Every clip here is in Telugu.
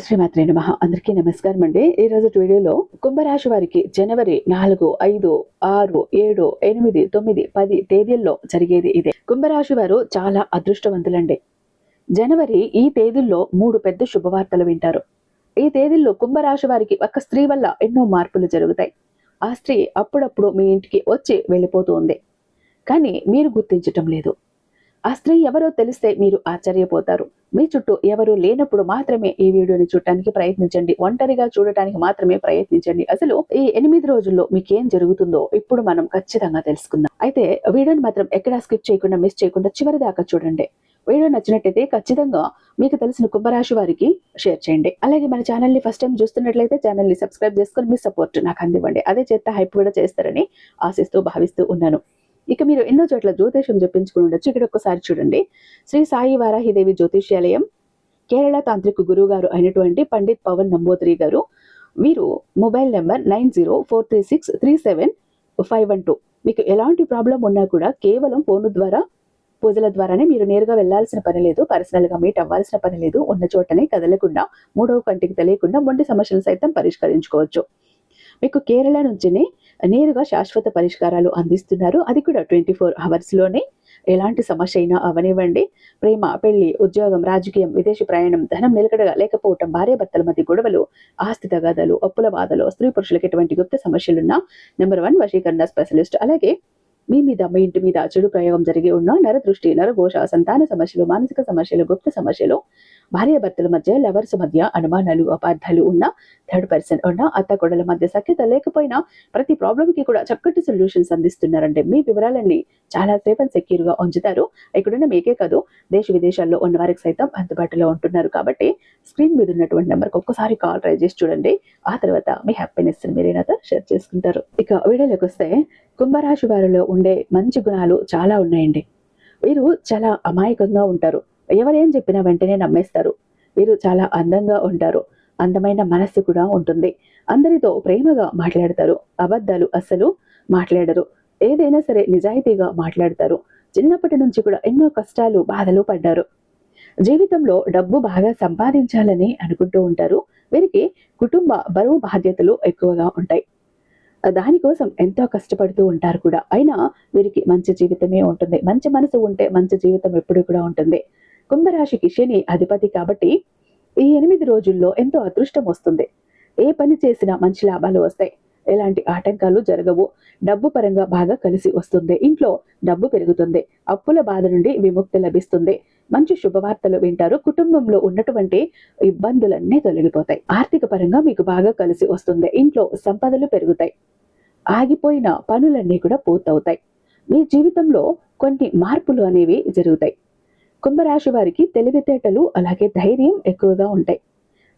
శ్రీమాత్రే నమః. అందరికీ నమస్కారం అండి. ఈ రోజు వీడియోలో కుంభరాశి వారికి జనవరి 4, 5, 6, 7, 8, 9, 10 తేదీల్లో జరిగేది ఇదే. కుంభరాశి వారు చాలా అదృష్టవంతులండి. జనవరి ఈ తేదీల్లో 3 పెద్ద శుభవార్తలు వింటారు. ఈ తేదీల్లో కుంభరాశి వారికి ఒక స్త్రీ వల్ల ఎన్నో మార్పులు జరుగుతాయి. ఆ స్త్రీ అప్పుడప్పుడు మీ ఇంటికి వచ్చి వెళ్ళిపోతూ ఉంది, కానీ మీరు గుర్తించటం లేదు. ఆ స్త్రీ ఎవరో తెలిస్తే మీరు ఆశ్చర్యపోతారు. మీ చుట్టూ ఎవరు లేనప్పుడు మాత్రమే ఈ వీడియోని చూడటానికి ప్రయత్నించండి. ఒంటరిగా చూడటానికి మాత్రమే ప్రయత్నించండి. అసలు ఈ 8 రోజుల్లో మీకేం జరుగుతుందో ఇప్పుడు మనం ఖచ్చితంగా తెలుసుకుందాం. అయితే వీడియోని మాత్రం ఎక్కడా స్కిప్ చేయకుండా, మిస్ చేయకుండా చివరి దాకా చూడండి. వీడియో నచ్చినట్టయితే ఖచ్చితంగా మీకు తెలిసిన కుంభరాశి వారికి షేర్ చేయండి. అలాగే మన ఛానల్ ని ఫస్ట్ టైం చూస్తున్నట్లయితే ఛానల్ ని సబ్స్క్రైబ్ చేసుకొని మీ సపోర్ట్ నాకు అందివ్వండి. అదే చేత హైప్ కూడా చేస్తారని ఆశిస్తూ భావిస్తూ ఉన్నాను. ఇక మీరు ఎన్నో చోట్ల జ్యోతిషం చెప్పించుకుని ఉండొచ్చు. ఇక్కడ ఒక్కసారి చూడండి. శ్రీ సాయి వారాహిదేవి జ్యోతిష్యాలయం కేరళ తాంత్రిక గురువు గారు అయినటువంటి పండిత్ పవన్ నంబోత్రి గారు, వీరు మొబైల్ నెంబర్ 90433637 మీకు ఎలాంటి ప్రాబ్లం ఉన్నా కూడా కేవలం ఫోన్ ద్వారా, పూజల ద్వారానే మీరు నేరుగా వెళ్లాల్సిన పని లేదు, పర్సనల్ గా మీట్ అవ్వాల్సిన పని లేదు. ఉన్న చోటనే కదలకుండా, మూడవ కంటికి తెలియకుండా మొండి సమస్యలు సైతం పరిష్కరించుకోవచ్చు. మీకు కేరళ నుంచినే నేరుగా శాశ్వత పరిష్కారాలు అందిస్తున్నారు. అది కూడా 24 hours లోనే. ఎలాంటి సమస్య అయినా అవనివ్వండి, ప్రేమ, పెళ్లి, ఉద్యోగం, రాజకీయం, విదేశీ ప్రయాణం, ధనం నిలకడగా లేకపోవటం, భార్యాభర్తల మధ్య గొడవలు, ఆస్తి తగాదాలు, అప్పుల బాధలు, స్త్రీ పురుషులకు ఎటువంటి గుప్త సమస్యలున్నా నెంబర్ 1 వశీకరణ స్పెషలిస్ట్. అలాగే మీ మీద, మీ ఇంటి మీద చెడు ప్రయోగం జరిగి ఉన్న నరదృష్టి, నరఘోష, సంతాన సమస్యలు, మానసిక సమస్యలు, గుప్త సమస్యలు, భార్యాభర్తల మధ్య, లవర్స్ మధ్య అనుమానాలు, అపార్థాలు ఉన్న, థర్డ్ పర్సన్ ఉన్న, అత్త కొడల మధ్య సఖ్యత లేకపోయినా ప్రతి ప్రాబ్లం కి కూడా చక్కటి సొల్యూషన్స్ అందిస్తున్నారంటే మీ వివరాలన్నీ చాలా సేఫ్ అండ్ సెక్యూర్ గా ఉంచుతారు. ఇక్కడున్న మీకే కాదు, దేశ విదేశాల్లో ఉన్న వారికి సైతం అందుబాటులో ఉంటున్నారు. కాబట్టి స్క్రీన్ మీద ఉన్నటువంటి నెంబర్కి ఒక్కసారి కాల్ ట్రై చేసి చూడండి. ఆ తర్వాత మీ హ్యాపీనెస్ మీరే నాతో షేర్ చేసుకుంటారు. ఇక వీడియోలోకి వస్తే, కుంభరాశి వారిలో ఉండే మంచి గుణాలు చాలా ఉన్నాయండి. వీరు చాలా అమాయకంగా ఉంటారు. ఎవరేం చెప్పినా వెంటనే నమ్మేస్తారు. వీరు చాలా అందంగా ఉంటారు. అందమైన మనస్సు కూడా ఉంటుంది. అందరితో ప్రేమగా మాట్లాడతారు. అబద్ధాలు అస్సలు మాట్లాడరు. ఏదైనా సరే నిజాయితీగా మాట్లాడతారు. చిన్నప్పటి నుంచి కూడా ఎన్నో కష్టాలు, బాధలు పడ్డారు. జీవితంలో డబ్బు బాగా సంపాదించాలని అనుకుంటూ ఉంటారు. వీరికి కుటుంబ బరువు బాధ్యతలు ఎక్కువగా ఉంటాయి. దానికోసం ఎంతో కష్టపడుతూ ఉంటారు కూడా. అయినా వీరికి మంచి జీవితమే ఉంటుంది. మంచి మనసు ఉంటే మంచి జీవితం ఎప్పుడు కూడా ఉంటుంది. కుంభరాశికి శని అధిపతి కాబట్టి ఈ 8 రోజుల్లో ఎంతో అదృష్టం వస్తుంది. ఏ పని చేసినా మంచి లాభాలు వస్తాయి. ఎలాంటి ఆటంకాలు జరగవు. డబ్బు పరంగా బాగా కలిసి వస్తుంది. ఇంట్లో డబ్బు పెరుగుతుంది. అప్పుల బాధ నుండి విముక్తి లభిస్తుంది. మంచి శుభవార్తలు వింటారు. కుటుంబంలో ఉన్నటువంటి ఇబ్బందులన్నీ తొలగిపోతాయి. ఆర్థిక పరంగా మీకు బాగా కలిసి వస్తుంది. ఇంట్లో సంపదలు పెరుగుతాయి. ఆగిపోయిన పనులన్నీ కూడా పూర్తవుతాయి. మీ జీవితంలో కొన్ని మార్పులు అనేవి జరుగుతాయి. కుంభరాశి వారికి తెలివితేటలు, అలాగే ధైర్యం ఎక్కువగా ఉంటాయి.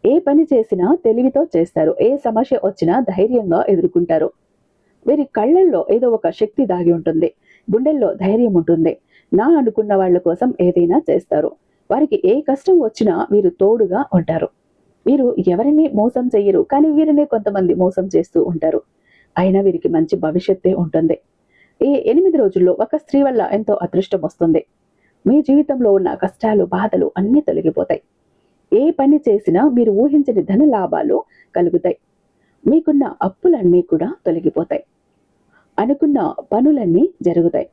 ఏ పని చేసినా తెలివితో చేస్తారు. ఏ సమస్య వచ్చినా ధైర్యంగా ఎదుర్కొంటారు. వీరి కళ్ళల్లో ఏదో ఒక శక్తి దాగి ఉంటుంది. గుండెల్లో ధైర్యం ఉంటుంది. నా అనుకున్న వాళ్ళ కోసం ఏదైనా చేస్తారు. వారికి ఏ కష్టం వచ్చినా వీరు తోడుగా ఉంటారు. వీరు ఎవరిని మోసం చెయ్యరు, కానీ వీరినే కొంతమంది మోసం చేస్తూ ఉంటారు. అయినా వీరికి మంచి భవిష్యత్తే ఉంటుంది. ఈ 8 రోజుల్లో ఒక స్త్రీ వల్ల ఎంతో అదృష్టం వస్తుంది. మీ జీవితంలో ఉన్న కష్టాలు, బాధలు అన్నీ తొలగిపోతాయి. ఏ పని చేసినా మీరు ఊహించని ధన లాభాలు కలుగుతాయి. మీకున్న అప్పులన్నీ కూడా తొలగిపోతాయి. అనుకున్న పనులన్నీ జరుగుతాయి.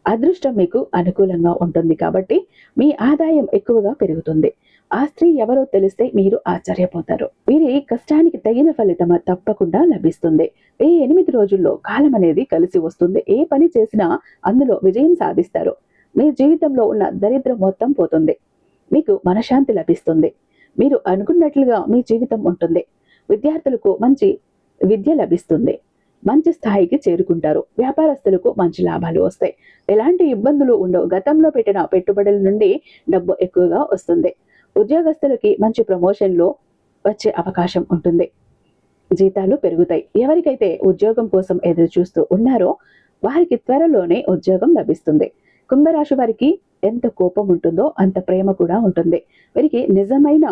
అదృష్టం మీకు అనుకూలంగా ఉంటుంది కాబట్టి మీ ఆదాయం ఎక్కువగా పెరుగుతుంది. ఆ స్త్రీ ఎవరో తెలిస్తే మీరు ఆశ్చర్యపోతారు. వీరి కష్టానికి తగిన ఫలితం తప్పకుండా లభిస్తుంది. ఈ 8 రోజుల్లో కాలం అనేది కలిసి వస్తుంది. ఏ పని చేసినా అందులో విజయం సాధిస్తారు. మీ జీవితంలో ఉన్న దరిద్రం మొత్తం పోతుంది. మీకు మనశ్శాంతి లభిస్తుంది. మీరు అనుకున్నట్లుగా మీ జీవితం ఉంటుంది. విద్యార్థులకు మంచి విద్య లభిస్తుంది. మంచి స్థాయికి చేరుకుంటారు. వ్యాపారస్తులకు మంచి లాభాలు వస్తాయి. ఎలాంటి ఇబ్బందులు ఉండవు. గతంలో పెట్టిన పెట్టుబడుల నుండి డబ్బు ఎక్కువగా వస్తుంది. ఉద్యోగస్తులకి మంచి ప్రమోషన్లు వచ్చే అవకాశం ఉంటుంది. జీతాలు పెరుగుతాయి. ఎవరికైతే ఉద్యోగం కోసం ఎదురు చూస్తూ ఉన్నారో వారికి త్వరలోనే ఉద్యోగం లభిస్తుంది. కుంభరాశి వారికి ఎంత కోపం ఉంటుందో అంత ప్రేమ కూడా ఉంటుంది. వీరికి నిజమైన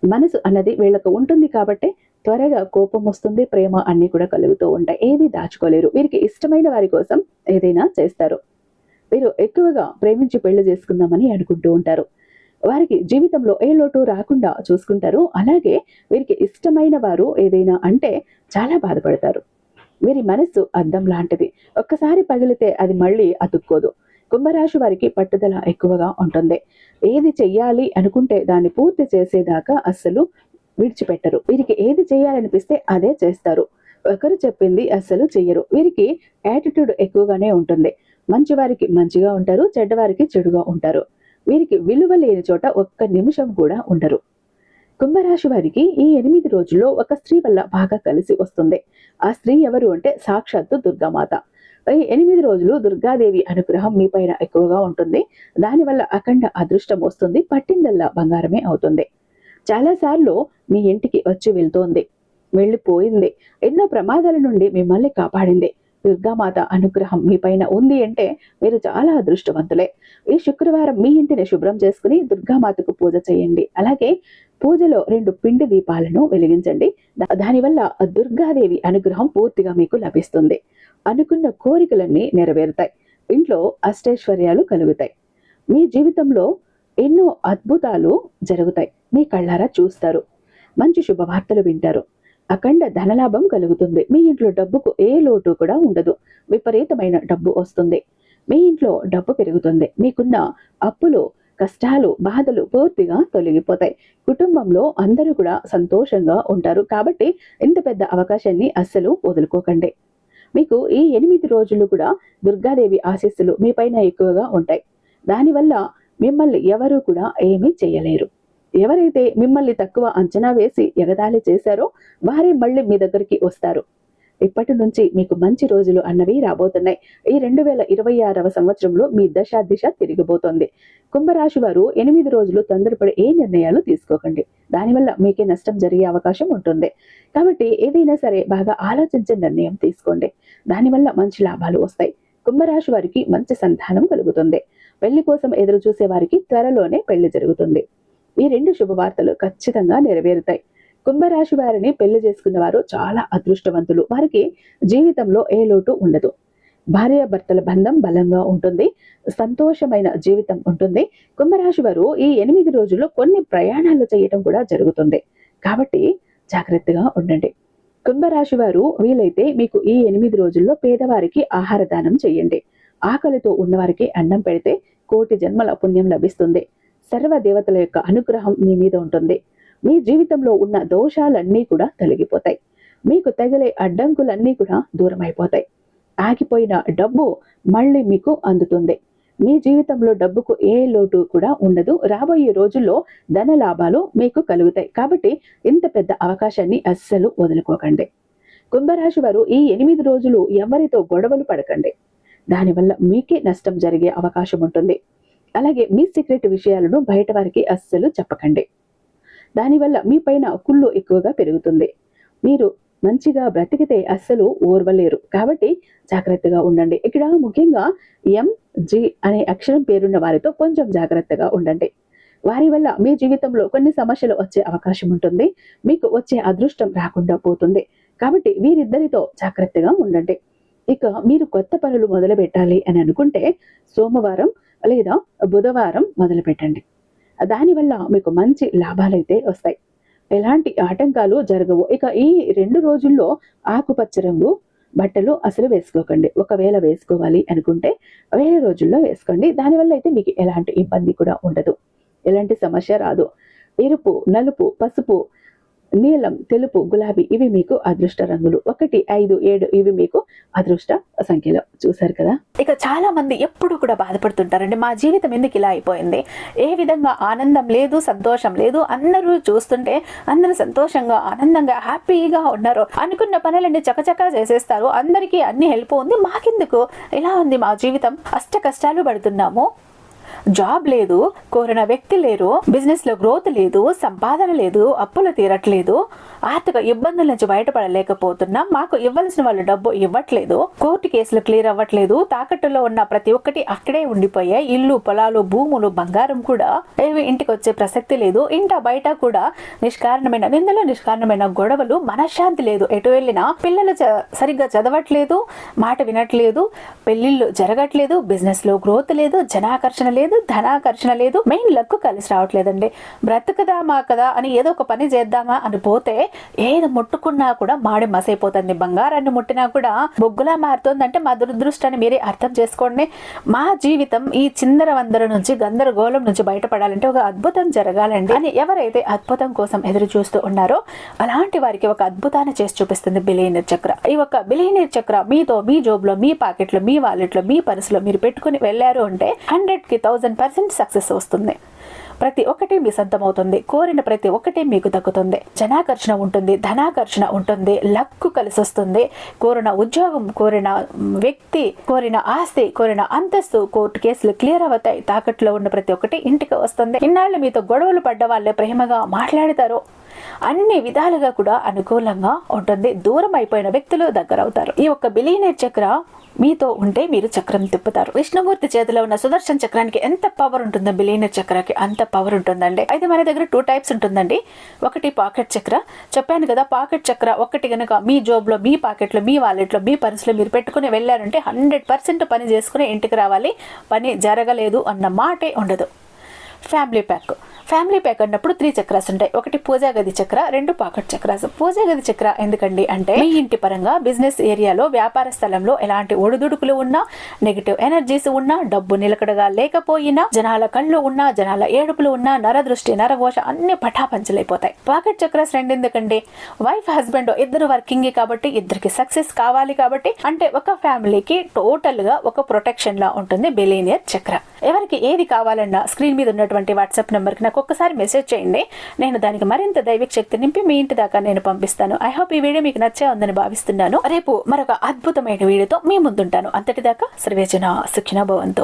మనసు అన్నది వీళ్ళకు ఉంటుంది కాబట్టి త్వరగా కోపం వస్తుంది, ప్రేమ అన్ని కూడా కలుగుతూ ఉంటాయి. ఏది దాచుకోలేరు. వీరికి ఇష్టమైన వారి కోసం ఏదైనా చేస్తారు. వీరు ఎక్కువగా ప్రేమించి పెళ్లి చేసుకుందామని అనుకుంటూ ఉంటారు. వారికి జీవితంలో ఏ లోటు రాకుండా చూసుకుంటారు. అలాగే వీరికి ఇష్టమైన వారు ఏదైనా అంటే చాలా బాధపడతారు. వీరి మనస్సు అద్దం లాంటిది. ఒక్కసారి పగిలితే అది మళ్ళీ అతుక్కోదు. కుంభరాశి వారికి పట్టుదల ఎక్కువగా ఉంటుంది. ఏది చెయ్యాలి అనుకుంటే దాన్ని పూర్తి చేసేదాకా అస్సలు విడిచిపెట్టరు. వీరికి ఏది చేయాలనిపిస్తే అదే చేస్తారు. ఒకరు చెప్పింది అస్సలు చెయ్యరు. వీరికి యాటిట్యూడ్ ఎక్కువగానే ఉంటుంది. మంచివారికి మంచిగా ఉంటారు, చెడ్డవారికి చెడుగా ఉంటారు. వీరికి విలువ లేని చోట ఒక్క నిమిషం కూడా ఉండరు. కుంభరాశి వారికి ఈ 8 రోజుల్లో ఒక స్త్రీ వల్ల బాగా కలిసి వస్తుంది. ఆ స్త్రీ ఎవరు అంటే సాక్షాత్తు దుర్గామాత. ఈ 8 రోజులు దుర్గాదేవి అనుగ్రహం మీ పైన ఎక్కువగా ఉంటుంది. దానివల్ల అఖండ అదృష్టం వస్తుంది. పట్టిందల్లా బంగారమే అవుతుంది. చాలాసార్లు మీ ఇంటికి వచ్చి వెళ్తోంది, వెళ్ళిపోయింది. ఎన్నో ప్రమాదాల నుండి మిమ్మల్ని కాపాడింది. దుర్గామాత అనుగ్రహం మీ పైన ఉంది అంటే మీరు చాలా అదృష్టవంతులే. ఈ శుక్రవారం మీ ఇంటిని శుభ్రం చేసుకుని దుర్గామాతకు పూజ చేయండి. అలాగే పూజలో 2 పిండి దీపాలను వెలిగించండి. దానివల్ల దుర్గాదేవి అనుగ్రహం పూర్తిగా మీకు లభిస్తుంది. అనుకున్న కోరికలన్నీ నెరవేరుతాయి. ఇంట్లో అష్టైశ్వర్యాలు కలుగుతాయి. మీ జీవితంలో ఎన్నో అద్భుతాలు జరుగుతాయి. మీ కళ్ళారా చూస్తారు. మంచి శుభవార్తలు వింటారు. అఖండ ధనలాభం కలుగుతుంది. మీ ఇంట్లో డబ్బుకు ఏ లోటు కూడా ఉండదు. విపరీతమైన డబ్బు వస్తుంది. మీ ఇంట్లో డబ్బు పెరుగుతుంది. మీకున్న అప్పులు, కష్టాలు, బాధలు పూర్తిగా తొలగిపోతాయి. కుటుంబంలో అందరూ కూడా సంతోషంగా ఉంటారు. కాబట్టి ఇంత పెద్ద అవకాశాన్ని అస్సలు వదులుకోకండి. మీకు ఈ 8 రోజులు కూడా దుర్గాదేవి ఆశీస్సులు మీ పైన ఎక్కువగా ఉంటాయి. దానివల్ల మిమ్మల్ని ఎవరూ కూడా ఏమీ చేయలేరు. ఎవరైతే మిమ్మల్ని తక్కువ అంచనా వేసి ఎగతాళి చేశారో వారే మళ్ళీ మీ దగ్గరికి వస్తారు. ఇప్పటి నుంచి మీకు మంచి రోజులు అన్నవి రాబోతున్నాయి. ఈ 2026వ సంవత్సరంలో మీ దశ దిశ తిరిగిపోతుంది. కుంభరాశి వారు 8 రోజులు తొందరపడి ఏ నిర్ణయాలు తీసుకోకండి. దానివల్ల మీకే నష్టం జరిగే అవకాశం ఉంటుంది. కాబట్టి ఏదైనా సరే బాగా ఆలోచించే నిర్ణయం తీసుకోండి. దానివల్ల మంచి లాభాలు వస్తాయి. కుంభరాశి వారికి మంచి సంతానం కలుగుతుంది. పెళ్లి కోసం ఎదురు చూసే వారికి త్వరలోనే పెళ్లి జరుగుతుంది. ఈ 2 శుభవార్తలు ఖచ్చితంగా నెరవేరుతాయి. కుంభరాశి వారిని పెళ్లి చేసుకున్న వారు చాలా అదృష్టవంతులు. వారికి జీవితంలో ఏ లోటు ఉండదు. భార్యాభర్తల బంధం బలంగా ఉంటుంది. సంతోషమైన జీవితం ఉంటుంది. కుంభరాశి వారు ఈ 8 రోజుల్లో కొన్ని ప్రయాణాలు చేయటం కూడా జరుగుతుంది. కాబట్టి జాగ్రత్తగా ఉండండి. కుంభరాశి వారు వీలైతే మీకు ఈ 8 రోజుల్లో పేదవారికి ఆహార దానం చేయండి. ఆకలితో ఉన్నవారికి అన్నం పెడితే కోటి జన్మల పుణ్యం లభిస్తుంది. సర్వ దేవతల యొక్క అనుగ్రహం మీ మీద ఉంటుంది. మీ జీవితంలో ఉన్న దోషాలన్నీ కూడా తొలగిపోతాయి. మీకు తగిలే అడ్డంకులన్నీ కూడా దూరం అయిపోతాయి. ఆగిపోయిన డబ్బు మళ్ళీ మీకు అందుతుంది. మీ జీవితంలో డబ్బుకు ఏ లోటు కూడా ఉండదు. రాబోయే రోజుల్లో ధన లాభాలు మీకు కలుగుతాయి. కాబట్టి ఇంత పెద్ద అవకాశాన్ని అస్సలు వదులుకోకండి. కుంభరాశి వారు ఈ 8 రోజులు ఎవరితో గొడవలు పడకండి. దానివల్ల మీకే నష్టం జరిగే అవకాశం ఉంటుంది. అలాగే మీ సీక్రెట్ విషయాలను బయట వారికి అస్సలు చెప్పకండి. దానివల్ల మీ పైన కుళ్ళు ఎక్కువగా పెరుగుతుంది. మీరు మంచిగా బ్రతికితే అస్సలు ఓర్వలేరు. కాబట్టి జాగ్రత్తగా ఉండండి. ఇక్కడ ముఖ్యంగా MG అనే అక్షరం పేరున్న వారితో కొంచెం జాగ్రత్తగా ఉండండి. వారి వల్ల మీ జీవితంలో కొన్ని సమస్యలు వచ్చే అవకాశం ఉంటుంది. మీకు వచ్చే అదృష్టం రాకుండా పోతుంది. కాబట్టి వీరిద్దరితో జాగ్రత్తగా ఉండండి. ఇక మీరు కొత్త పనులు మొదలు పెట్టాలి అని అనుకుంటే సోమవారం లేదా బుధవారం మొదలు పెట్టండి. దానివల్ల మీకు మంచి లాభాలైతే వస్తాయి. ఎలాంటి ఆటంకాలు జరగవు. ఇక ఈ 2 రోజుల్లో ఆకుపచ్చ రంగు బట్టలు అసలు వేసుకోకండి. ఒకవేళ వేసుకోవాలి అనుకుంటే వేరే రోజుల్లో వేసుకోండి. దానివల్ల అయితే మీకు ఎలాంటి ఇబ్బంది కూడా ఉండదు. ఎలాంటి సమస్య రాదు. ఎరుపు, నలుపు, పసుపు, నీలం, తెలుపు, గులాబీ ఇవి మీకు అదృష్ట రంగులు. 1, 5, 7 ఇవి మీకు అదృష్ట సంఖ్యలో. చూసారు కదా. ఇక చాలా మంది ఎప్పుడు కూడా బాధపడుతుంటారండి. మా జీవితం ఎందుకు ఇలా అయిపోయింది, ఏ విధంగా ఆనందం లేదు, సంతోషం లేదు. అందరూ చూస్తుంటే అందరూ సంతోషంగా, ఆనందంగా, హ్యాపీగా ఉన్నారు. అనుకున్న పనులన్నీ చకచకా చేసేస్తారు. అందరికీ అన్ని హెల్ప్ ఉంది. మాకెందుకు ఇలా ఉంది మా జీవితం, అష్ట కష్టాలు పడుతున్నాము. జాబ్ లేదు, కోరిన వ్యక్తి లేరు, బిజినెస్ లో గ్రోత్ లేదు, సంపాదన లేదు, అప్పులు తీరట్లేదు, ఆర్థిక ఇబ్బందుల నుంచి బయటపడలేకపోతున్నాం, మాకు ఇవ్వాల్సిన వాళ్ళు డబ్బు ఇవ్వట్లేదు, కోర్టు కేసులు క్లియర్ అవ్వట్లేదు, తాకట్టులో ఉన్న ప్రతి ఒక్కటి అక్కడే ఉండిపోయాయి, ఇల్లు, పొలాలు, భూములు, బంగారం కూడా ఏవి ఇంటికి వచ్చే ప్రసక్తి లేదు. ఇంట బయట కూడా నిష్కారణమైన నిందలు, నిష్కారణమైన గొడవలు, మనశ్శాంతి లేదు. ఎటు వెళ్ళినా పిల్లలు సరిగ్గా చదవట్లేదు, మాట వినట్లేదు, పెళ్లిళ్ళు జరగట్లేదు, బిజినెస్ లో గ్రోత్ లేదు, జనాకర్షణ లేదు, ధనాకర్షణ లేదు, మెయిన్ లక్ కలిసి రావట్లేదండి. బ్రతుకుదామా కదా అని ఏదో ఒక పని చేద్దామా అని పోతే ఏది ముట్టుకున్నా కూడా మాడి మసైపోతుంది. బంగారాన్ని ముట్టినా కూడా బొగ్గులా మారుతుందంటే మా దురదృష్టాన్ని మీరే అర్థం చేసుకోండి. మా జీవితం ఈ చిందర వందర నుంచి గందరగోళం నుంచి బయటపడాలంటే ఒక అద్భుతం జరగాలండి అని ఎవరైతే అద్భుతం కోసం ఎదురు చూస్తూ ఉన్నారో అలాంటి వారికి ఒక అద్భుతాన్ని చేసి చూపిస్తుంది బిలియనీర్ చక్ర. ఈ ఒక బిలియనీర్ చక్ర మీతో మీ జోబులో, మీ పాకెట్లో, మీ వాలెట్లో, మీ పర్సులో మీరు పెట్టుకుని వెళ్ళారు అంటే 100కి 1000% సక్సెస్ వస్తుంది. ప్రతి ఒక్కటి మీ సొంతం అవుతుంది. కోరిన ప్రతి ఒక్కటి మీకు దక్కుతుంది. జనాకర్షణ ఉంటుంది, ధనాకర్షణ ఉంటుంది, లక్కు కలిసి వస్తుంది. కోరిన ఉద్యోగం, కోరిన వ్యక్తి, కోరిన ఆస్తి, కోరిన అంతస్తు, కోర్టు కేసులు క్లియర్ అవుతాయి. తాకట్లో ఉన్న ప్రతి ఒక్కటి ఇంటికి వస్తుంది. ఇన్నాళ్ళు మీతో గొడవలు పడ్డ వాళ్ళే ప్రేమగా మాట్లాడతారు. అన్ని విధాలుగా కూడా అనుకూలంగా ఉంటుంది. దూరం అయిపోయిన వ్యక్తులు దగ్గర అవుతారు. ఈ ఒక్క బిలియనీర్ చక్ర మీతో ఉంటే మీరు చక్రం తిప్పుతారు. విష్ణుమూర్తి చేతిలో ఉన్న సుదర్శన చక్రానికి ఎంత పవర్ ఉంటుందో బిలియనీర్ చక్రానికి అంత పవర్ ఉంటుందండి. అయితే మన దగ్గర 2 టైప్స్ ఉంటుందండి. ఒకటి పాకెట్ చక్ర. చెప్పాను కదా, పాకెట్ చక్ర ఒకటి కనుక మీ జోబులో, మీ పాకెట్లో, మీ వాలెట్లో, మీ పర్సులో మీరు పెట్టుకుని వెళ్ళారంటే 100% పని చేసుకుని ఇంటికి రావాలి. పని జరగలేదు అన్న మాటే ఉండదు. ఫ్యామిలీ ప్యాక్ అన్నప్పుడు 3 చక్రాస్ ఉంటాయి. ఒకటి పూజా గది చక్ర, 2 పాకెట్ చక్రాస్. పూజా గది చక్ర ఎందుకండి అంటే మీ ఇంటి పరంగా బిజినెస్ ఏరియాలో, వ్యాపార స్థలంలో ఎలాంటి ఒడిదుడుకులు ఉన్నా, నెగిటివ్ ఎనర్జీస్ ఉన్నా, డబ్బు నిలకడగా లేకపోయినా, జనాల కళ్ళు ఉన్నా, జనాల ఏడుపులు ఉన్నా, నరదృష్టి, నరఘోష అన్ని పటాపంచలైపోతాయి. పాకెట్ చక్రాస్ 2 ఎందుకండి, వైఫ్ హస్బెండ్ ఇద్దరు వర్కింగ్ కాబట్టి ఇద్దరికి సక్సెస్ కావాలి కాబట్టి, అంటే ఒక ఫ్యామిలీకి టోటల్ గా ఒక ప్రొటెక్షన్ లా ఉంటుంది బిలియనీర్ చక్ర. ఎవరికి ఏది కావాలన్నా స్క్రీన్ మీద ఉన్నటువంటి వాట్సాప్ నెంబర్కి నాకు ఒక్కసారి మెసేజ్ చేయండి. నేను దానికి మరింత దైవిక శక్తి నింపి మీ ఇంటి దాకా నేను పంపిస్తాను. ఐ హోప్ ఈ వీడియో మీకు నచ్చే ఉందని భావిస్తున్నాను. రేపు మరొక అద్భుతమైన వీడియోతో మీ ముందుంటాను. అంతటిదాకా సర్వేజన సుఖినో భవంతు.